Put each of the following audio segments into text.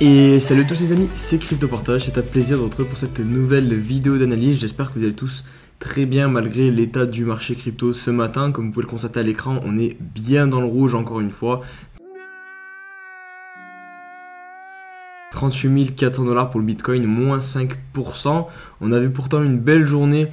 Et salut à tous les amis, c'est Cryptoportage, c'est un plaisir de vous retrouver pour cette nouvelle vidéo d'analyse. J'espère que vous allez tous très bien malgré l'état du marché crypto ce matin. Comme vous pouvez le constater à l'écran, on est bien dans le rouge encore une fois. 38 400 $ pour le Bitcoin, moins 5%. On avait pourtant une belle journée.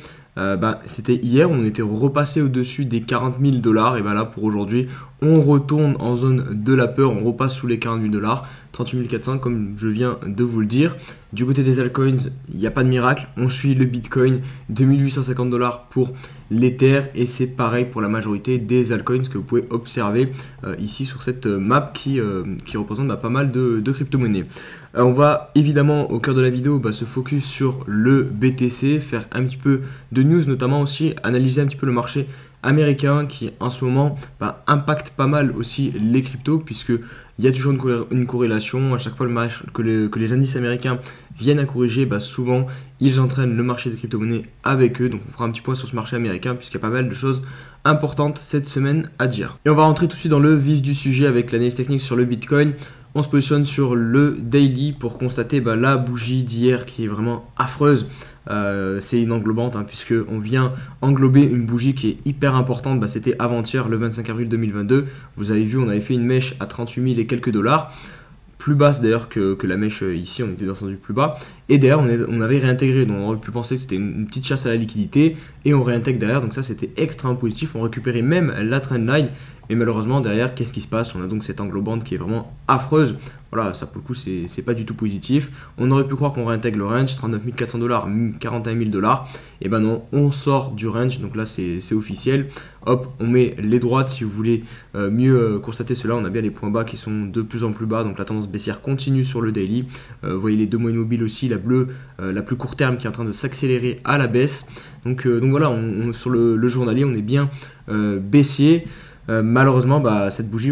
C'était hier, on était repassé au-dessus des 40 000 $. Et ben là, pour aujourd'hui, on retourne en zone de la peur, on repasse sous les 40 000 $. 38 400 comme je viens de vous le dire. Du côté des altcoins, il n'y a pas de miracle. On suit le Bitcoin, 2850 $ pour l'Ether. Et c'est pareil pour la majorité des altcoins que vous pouvez observer ici sur cette map qui représente pas mal de crypto-monnaies. On va évidemment au cœur de la vidéo se focus sur le BTC, faire un petit peu de news, notamment aussi analyser un petit peu le marché américain qui en ce moment impacte pas mal aussi les cryptos, puisque il y a toujours une corrélation. À chaque fois que les indices américains viennent à corriger, souvent ils entraînent le marché des crypto-monnaies avec eux. Donc on fera un petit point sur ce marché américain puisqu'il y a pas mal de choses importantes cette semaine à dire. Et on va rentrer tout de suite dans le vif du sujet avec l'analyse technique sur le Bitcoin. On se positionne sur le daily pour constater la bougie d'hier qui est vraiment affreuse. C'est une englobante puisque on vient englober une bougie qui est hyper importante. C'était avant-hier, le 25 avril 2022. Vous avez vu, on avait fait une mèche à 38 000 et quelques dollars. Plus basse d'ailleurs que la mèche ici, on était descendu plus bas. Et derrière, on avait réintégré. Donc on aurait pu penser que c'était une petite chasse à la liquidité. Et on réintègre derrière. Donc ça, c'était extrêmement positif. On récupérait même la trendline. Mais malheureusement, derrière, qu'est-ce qui se passe? On a donc cette englobante qui est vraiment affreuse. Voilà, ça pour le coup, c'est pas du tout positif. On aurait pu croire qu'on réintègre le range, 39 400 $, 41 000 $. Et ben non, on sort du range. Donc là, c'est officiel. Hop, on met les droites si vous voulez mieux constater cela. On a bien les points bas qui sont de plus en plus bas. Donc la tendance baissière continue sur le daily. Vous voyez les deux moyennes mobiles aussi. La bleue, la plus court terme qui est en train de s'accélérer à la baisse. Donc voilà, sur le journalier, on est bien baissier. Malheureusement, cette bougie,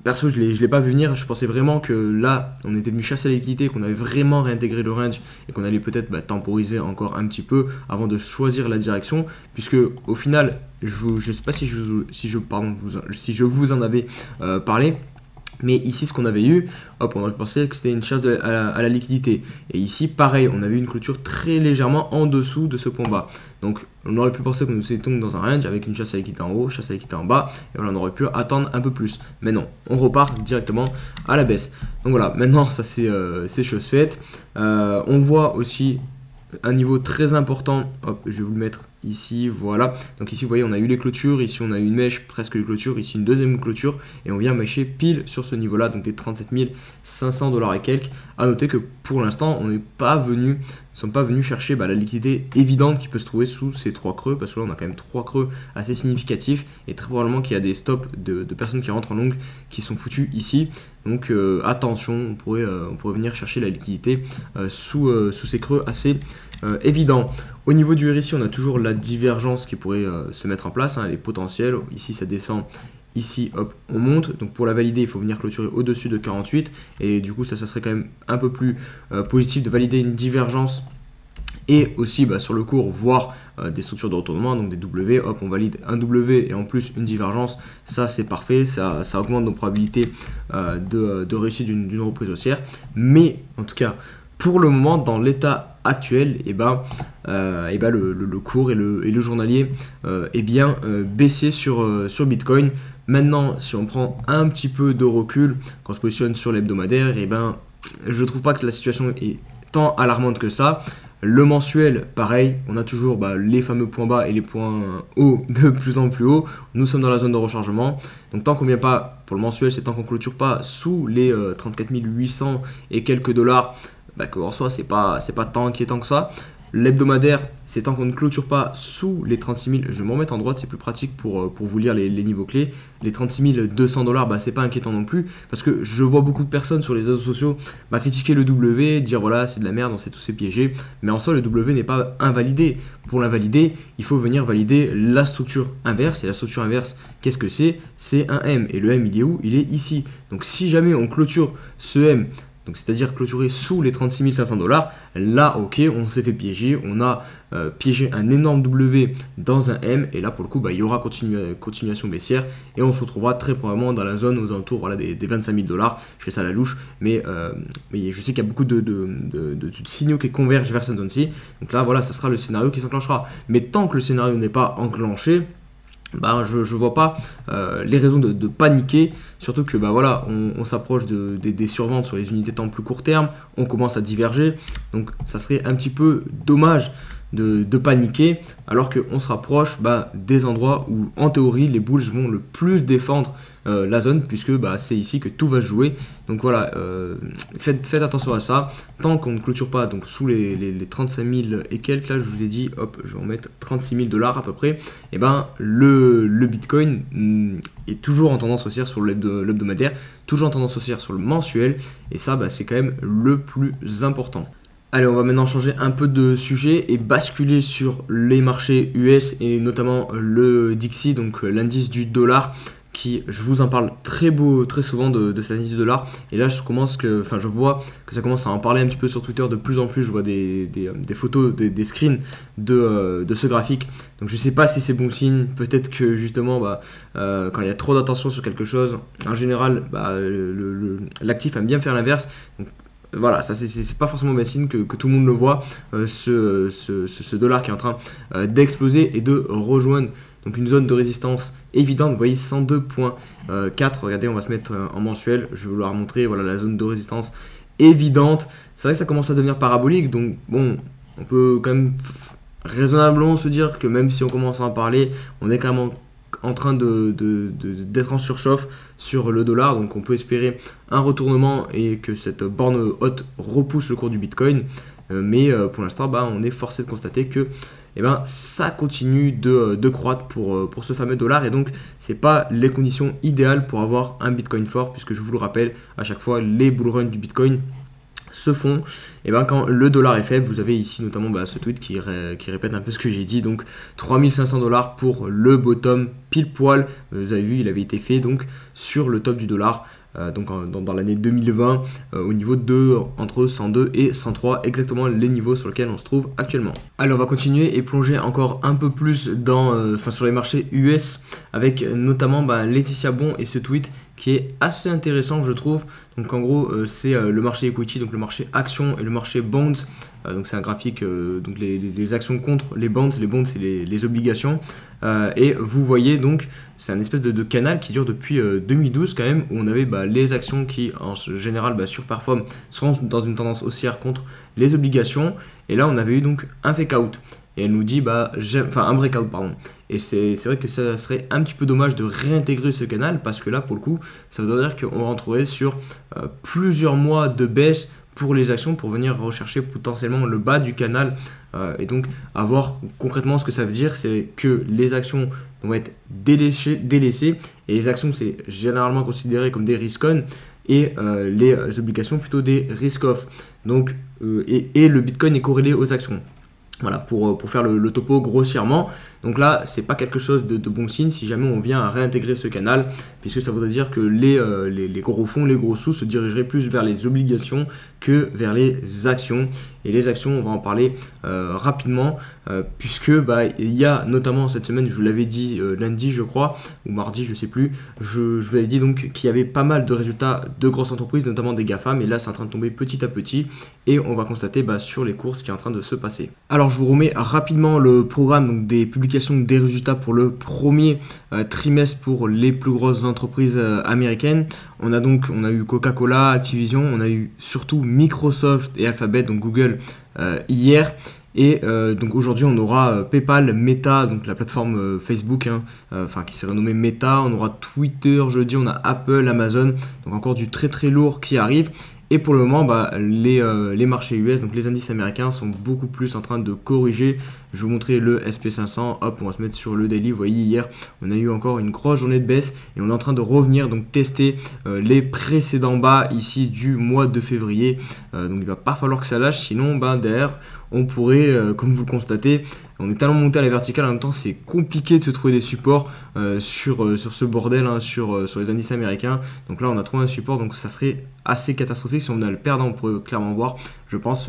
perso, je l'ai pas vu venir. Je pensais vraiment que là, on était venu chasser la liquidité, qu'on avait vraiment réintégré le range et qu'on allait peut-être temporiser encore un petit peu avant de choisir la direction. Puisque au final, je sais pas si je vous en avais parlé. Mais ici, ce qu'on avait eu, on aurait pensé que c'était une chasse à la liquidité. Et ici, pareil, on avait une clôture très légèrement en dessous de ce point bas. Donc, on aurait pu penser que nous étions dans un range avec une chasse à liquidité en haut, chasse à liquidité en bas. Et voilà, on aurait pu attendre un peu plus. Mais non, on repart directement à la baisse. Donc voilà, maintenant, ça c'est chose faite. On voit aussi un niveau très important. Hop, je vais vous le mettre ici, voilà. Donc ici vous voyez on a eu les clôtures, ici on a eu une mèche presque les clôtures, ici une deuxième clôture et on vient mâcher pile sur ce niveau là, donc des 37 500 $ et quelques. À noter que pour l'instant on n'est pas venu, ne sommes pas venus chercher la liquidité évidente qui peut se trouver sous ces trois creux, parce que là on a quand même trois creux assez significatifs et très probablement qu'il y a des stops de personnes qui rentrent en longue qui sont foutus ici. Donc attention, on pourrait venir chercher la liquidité sous ces creux assez évidents. Au niveau du RSI, on a toujours la divergence qui pourrait se mettre en place, elle est potentielle. Ici ça descend, ici hop on monte. Donc pour la valider, il faut venir clôturer au-dessus de 48 et du coup ça serait quand même un peu plus positif de valider une divergence. Et aussi sur le cours, voir des structures de retournement, donc des W, hop, on valide un W et en plus une divergence, ça c'est parfait, ça augmente nos probabilités de réussite d'une reprise haussière. Mais en tout cas, pour le moment, dans l'état actuel, le cours et le journalier est bien baissier sur Bitcoin. Maintenant, si on prend un petit peu de recul, quand on se positionne sur l'hebdomadaire, je ne trouve pas que la situation est tant alarmante que ça. Le mensuel, pareil, on a toujours les fameux points bas et les points hauts de plus en plus haut. Nous sommes dans la zone de rechargement. Donc tant qu'on ne vient pas, pour le mensuel, c'est tant qu'on ne clôture pas sous les 34 800 et quelques dollars, en soi, c'est pas tant inquiétant que ça. L'hebdomadaire, c'est tant qu'on ne clôture pas sous les 36 000, je vais me remettre en droite, c'est plus pratique pour vous lire les niveaux clés. Les 36 200 $, c'est pas inquiétant non plus, parce que je vois beaucoup de personnes sur les réseaux sociaux critiquer le W, dire voilà c'est de la merde, on s'est tous piégé, mais en soi le W n'est pas invalidé. Pour l'invalider, il faut venir valider la structure inverse, et la structure inverse, qu'est-ce que c'est? C'est un M, et le M il est où? Il est ici. Donc si jamais on clôture ce M donc c'est-à-dire clôturer sous les 36 500 $, là ok, on s'est fait piéger, on a piégé un énorme W dans un M, et là pour le coup il y aura continuation baissière, et on se retrouvera très probablement dans la zone aux alentours voilà, des 25 000 $. Je fais ça à la louche, mais je sais qu'il y a beaucoup de signaux qui convergent vers cette zone-ci, donc là voilà, ça sera le scénario qui s'enclenchera. Mais tant que le scénario n'est pas enclenché, je vois pas les raisons de paniquer, surtout que voilà, on s'approche des surventes sur les unités temps plus court terme, on commence à diverger, donc ça serait un petit peu dommage de paniquer alors qu'on se rapproche des endroits où en théorie les bulls vont le plus défendre la zone, puisque c'est ici que tout va se jouer. Donc voilà, faites attention à ça. Tant qu'on ne clôture pas donc sous les 35 000 et quelques, là je vous ai dit, hop, je vais en mettre 36 000 $ à peu près, et le Bitcoin est toujours en tendance haussière sur l'hebdomadaire, toujours en tendance haussière sur le mensuel, et ça c'est quand même le plus important. Allez, on va maintenant changer un peu de sujet et basculer sur les marchés US et notamment le DXY, donc l'indice du dollar, qui, je vous en parle très souvent de cet indice du dollar. Et là, je vois que ça commence à en parler un petit peu sur Twitter de plus en plus. Je vois des photos, des screens de ce graphique. Donc je sais pas si c'est bon signe. Peut-être que justement, quand il y a trop d'attention sur quelque chose, en général, l'actif aime bien faire l'inverse. Donc, voilà, ça c'est pas forcément bon signe que tout le monde le voit, ce dollar qui est en train d'exploser et de rejoindre donc une zone de résistance évidente. Vous voyez 102.4, regardez, on va se mettre en mensuel, je vais vous la remontrer, voilà la zone de résistance évidente. C'est vrai que ça commence à devenir parabolique, donc bon, on peut quand même raisonnablement se dire que même si on commence à en parler, on est quand même en train d'être en surchauffe sur le dollar, donc on peut espérer un retournement et que cette borne haute repousse le cours du Bitcoin, mais pour l'instant on est forcé de constater que ça continue de croître pour ce fameux dollar, et donc c'est pas les conditions idéales pour avoir un Bitcoin fort, puisque je vous le rappelle à chaque fois, les bull runs du Bitcoin se font quand le dollar est faible. Vous avez ici notamment ce tweet qui répète un peu ce que j'ai dit, donc 3500 $ pour le bottom pile poil, vous avez vu, il avait été fait donc sur le top du dollar, donc dans l'année 2020, au niveau de entre 102 et 103, exactement les niveaux sur lesquels on se trouve actuellement. Allez, on va continuer et plonger encore un peu plus sur les marchés US, avec notamment Laetitia Bon et ce tweet qui est assez intéressant, je trouve. Donc en gros, c'est le marché equity, donc le marché actions et le marché bonds. Donc c'est un graphique, donc les actions contre les bonds c'est les obligations. Et vous voyez donc c'est un espèce de canal qui dure depuis 2012 quand même, où on avait les actions qui en général surperforment, sont dans une tendance haussière contre les obligations. Et là on avait eu donc un fake out. Et elle nous dit, un breakout, pardon. Et c'est vrai que ça serait un petit peu dommage de réintégrer ce canal, parce que là, pour le coup, ça voudrait dire qu'on rentrerait sur plusieurs mois de baisse pour les actions, pour venir rechercher potentiellement le bas du canal. Et donc, avoir concrètement ce que ça veut dire, c'est que les actions vont être délaissées. Et les actions, c'est généralement considéré comme des risk-on, et les obligations plutôt des risk-off. Donc, et le Bitcoin est corrélé aux actions. Voilà, pour faire le topo grossièrement. Donc là, c'est pas quelque chose de bon signe si jamais on vient à réintégrer ce canal, puisque ça voudrait dire que les gros fonds, les gros sous se dirigeraient plus vers les obligations que vers les actions. Et les actions, on va en parler rapidement, puisque il y a notamment cette semaine, je vous l'avais dit lundi je crois, ou mardi, je sais plus, je vous avais dit donc qu'il y avait pas mal de résultats de grosses entreprises, notamment des GAFAM, et là c'est en train de tomber petit à petit, et on va constater sur les cours ce qui est en train de se passer. Alors je vous remets rapidement le programme donc, des publications des résultats pour le premier trimestre pour les plus grosses entreprises américaines. On a eu Coca-Cola, Activision, on a eu surtout Microsoft et Alphabet, donc Google hier. Et donc aujourd'hui on aura PayPal, Meta, donc la plateforme Facebook, qui s'est renommée Meta. On aura Twitter jeudi, on a Apple, Amazon, donc encore du très très lourd qui arrive. Et pour le moment, les marchés US, donc les indices américains, sont beaucoup plus en train de corriger Je vais vous montrer le SP500. Hop, on va se mettre sur le daily. Vous voyez, hier, on a eu encore une grosse journée de baisse et on est en train de revenir, donc tester les précédents bas ici du mois de février. Donc il va pas falloir que ça lâche, sinon derrière on pourrait, comme vous le constatez, on est tellement monté à la verticale, en même temps c'est compliqué de se trouver des supports sur ce bordel, hein, sur les indices américains. Donc là on a trouvé un support, donc ça serait assez catastrophique si on a le perdre. On pourrait clairement voir, je pense,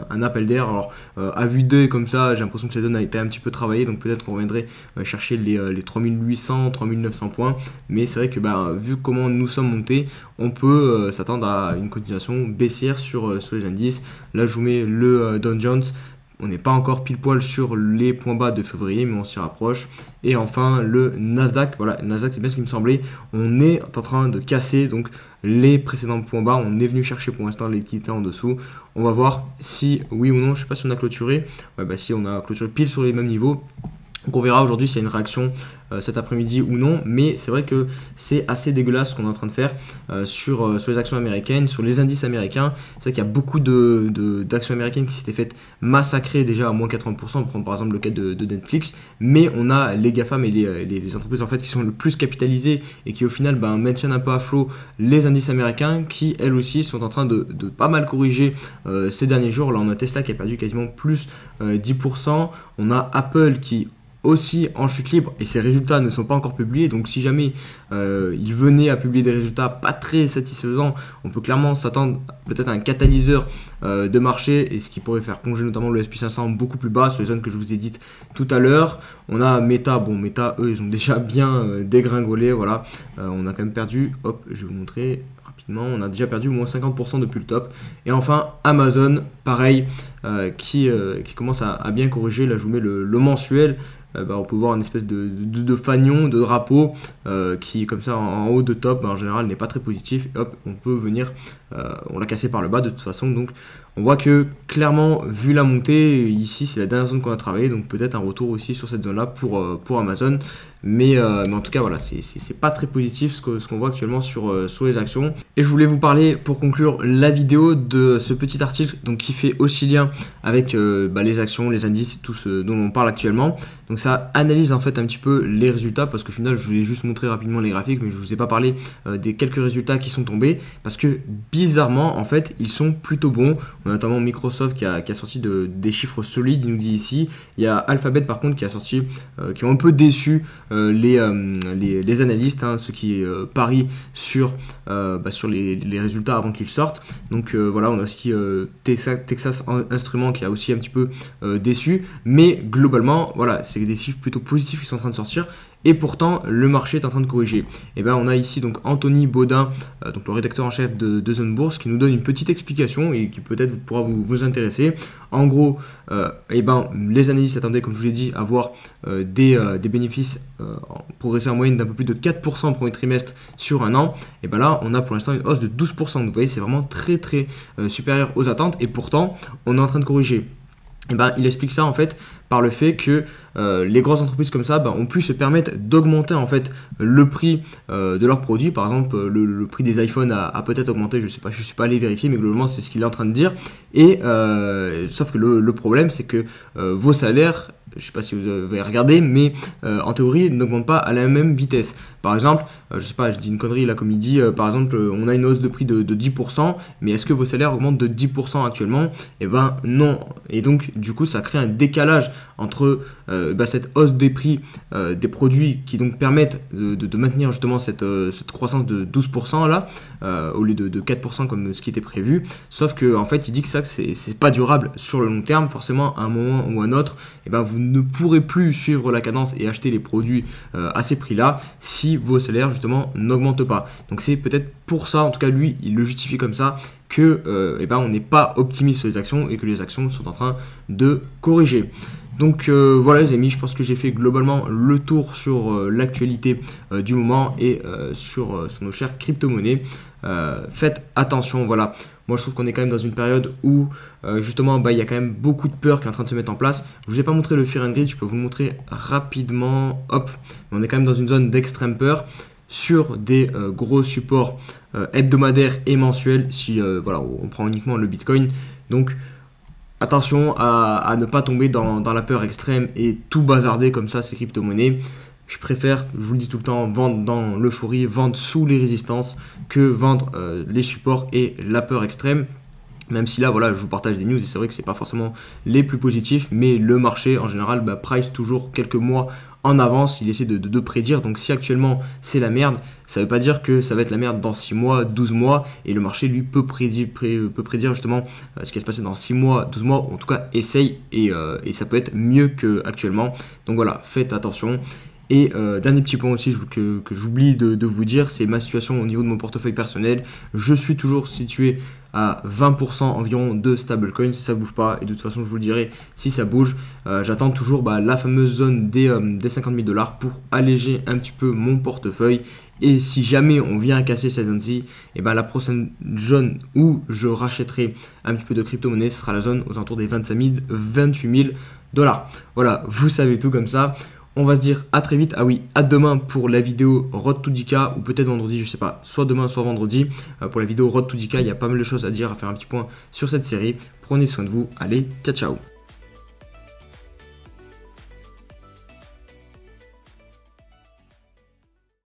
un appel d'air. Alors à vue d'œil comme ça, j'ai l'impression que cette zone a été un petit peu travaillée, donc peut-être qu'on reviendrait chercher les 3800, 3900 points. Mais c'est vrai que vu comment nous sommes montés, on peut s'attendre à une continuation baissière sur les indices. Là je vous mets le Dow Jones. On n'est pas encore pile poil sur les points bas de février, mais on s'y rapproche. Et enfin le Nasdaq, voilà, le Nasdaq c'est bien ce qui me semblait. On est en train de casser donc les précédents points bas. On est venu chercher pour l'instant les liquidités en dessous. On va voir si oui ou non, je ne sais pas si on a clôturé. Ouais, si on a clôturé pile sur les mêmes niveaux. Donc on verra aujourd'hui s'il y a une réaction cet après-midi ou non, mais c'est vrai que c'est assez dégueulasse ce qu'on est en train de faire sur les actions américaines, sur les indices américains. C'est vrai qu'il y a beaucoup d'actions américaines qui s'étaient faites massacrer déjà à moins 80%. On prend par exemple le cas de Netflix, mais on a les GAFAM et les entreprises en fait qui sont le plus capitalisées et qui au final maintiennent un peu à flot les indices américains qui elles aussi sont en train de pas mal corriger ces derniers jours. Là on a Tesla qui a perdu quasiment plus 10%, on a Apple qui aussi en chute libre et ses résultats ne sont pas encore publiés, donc si jamais il venait à publier des résultats pas très satisfaisants, on peut clairement s'attendre peut-être à un catalyseur de marché, et ce qui pourrait faire plonger notamment le SP500 beaucoup plus bas sur les zones que je vous ai dites tout à l'heure. On a Meta, Meta eux ils ont déjà bien dégringolé, voilà. On a quand même perdu, hop je vais vous montrer rapidement, on a déjà perdu moins 50% depuis le top. Et enfin Amazon, pareil, qui commence à bien corriger. Là je vous mets le mensuel. On peut voir une espèce de fanion, de drapeau qui comme ça en haut de top en général n'est pas très positif. Et hop, on peut venir, on l'a cassé par le bas de toute façon. Donc on voit que clairement vu la montée ici c'est la dernière zone qu'on a travaillé, donc peut-être un retour aussi sur cette zone là pour Amazon. Mais en tout cas voilà, c'est pas très positif ce qu'on voit actuellement sur les actions. Et je voulais vous parler pour conclure la vidéo de ce petit article donc, qui fait aussi lien avec les actions, les indices, tout ce dont on parle actuellement. Donc ça analyse en fait un petit peu les résultats, parce qu'au final je voulais juste montrer rapidement les graphiques, mais je vous ai pas parlé des quelques résultats qui sont tombés, parce que bizarrement en fait ils sont plutôt bons. On a notamment Microsoft qui a sorti des chiffres solides, il nous dit ici. Il y a Alphabet par contre qui a sorti, qui ont un peu déçu les analystes, hein, ceux qui parient sur les résultats avant qu'ils sortent. Donc voilà, on a aussi Texas Instruments qui a aussi un petit peu déçu, mais globalement voilà, c'est des chiffres plutôt positifs qui sont en train de sortir. Et pourtant le marché est en train de corriger. Et on a ici donc Anthony Baudin, donc le rédacteur en chef de The Bourse, qui nous donne une petite explication et qui peut-être pourra vous intéresser. En gros, les analystes attendaient, comme je vous l'ai dit, à voir des bénéfices progresser en moyenne d'un peu plus de 4% au premier trimestre sur un an. Et là on a pour l'instant une hausse de 12%. Donc vous voyez, c'est vraiment très très supérieur aux attentes, et pourtant on est en train de corriger. Il explique ça en fait par le fait que les grosses entreprises comme ça ont pu se permettre d'augmenter en fait le prix de leurs produits. Par exemple, le prix des iPhones a peut-être augmenté, je sais pas, je suis pas allé vérifier, mais globalement c'est ce qu'il est en train de dire. Et sauf que le problème c'est que vos salaires, je sais pas si vous avez regardé, mais en théorie n'augmentent pas à la même vitesse. Par exemple, je sais pas, je dis une connerie là comme il dit, par exemple on a une hausse de prix de 10%, mais est-ce que vos salaires augmentent de 10% actuellement? Non. Et donc du coup ça crée un décalage entre cette hausse des prix des produits qui donc permettent de maintenir justement cette croissance de 12% là, au lieu de 4% comme ce qui était prévu. Sauf que en fait il dit que c'est pas durable sur le long terme. Forcément à un moment ou à un autre, vous ne pourrez plus suivre la cadence et acheter les produits à ces prix là si vos salaires justement n'augmentent pas. Donc c'est peut-être pour ça, en tout cas lui il le justifie comme ça, que on n'est pas optimiste sur les actions et que les actions sont en train de corriger. Donc voilà les amis, je pense que j'ai fait globalement le tour sur l'actualité du moment et sur nos chères crypto-monnaies. Faites attention, voilà. Moi je trouve qu'on est quand même dans une période où justement il y a quand même beaucoup de peur qui est en train de se mettre en place. Je vous ai pas montré le Fear and Greed, je peux vous le montrer rapidement. Hop, on est quand même dans une zone d'extrême peur sur des gros supports hebdomadaires et mensuels si on prend uniquement le Bitcoin. Donc attention à ne pas tomber dans la peur extrême et tout bazarder comme ça ces crypto-monnaies. Je préfère, je vous le dis tout le temps, vendre dans l'euphorie, vendre sous les résistances que vendre les supports et la peur extrême. Même si là, voilà, je vous partage des news et c'est vrai que c'est pas forcément les plus positifs, mais le marché en général price toujours quelques mois en avance, il essaie de prédire. Donc si actuellement c'est la merde, ça veut pas dire que ça va être la merde dans 6 mois, 12 mois, et le marché lui peut prédire justement ce qui va se passer dans 6 mois, 12 mois, ou en tout cas essaye, et ça peut être mieux qu'actuellement. Donc voilà, faites attention. Et dernier petit point aussi que j'oublie de vous dire, c'est ma situation au niveau de mon portefeuille personnel. Je suis toujours situé à 20% environ de stablecoin, si ça bouge pas, et de toute façon je vous le dirai si ça bouge. J'attends toujours la fameuse zone des 50 000 $ pour alléger un petit peu mon portefeuille. Et si jamais on vient à casser cette zone-ci, et la prochaine zone où je rachèterai un petit peu de crypto-monnaie, ce sera la zone aux alentours des 25 000, 28 000 $. Voilà, vous savez tout comme ça. On va se dire à très vite. Ah oui, à demain pour la vidéo Road to 10K ou peut-être vendredi, je sais pas, soit demain, soit vendredi. Pour la vidéo Road to 10K, il y a pas mal de choses à dire, à faire un petit point sur cette série. Prenez soin de vous. Allez, ciao ciao.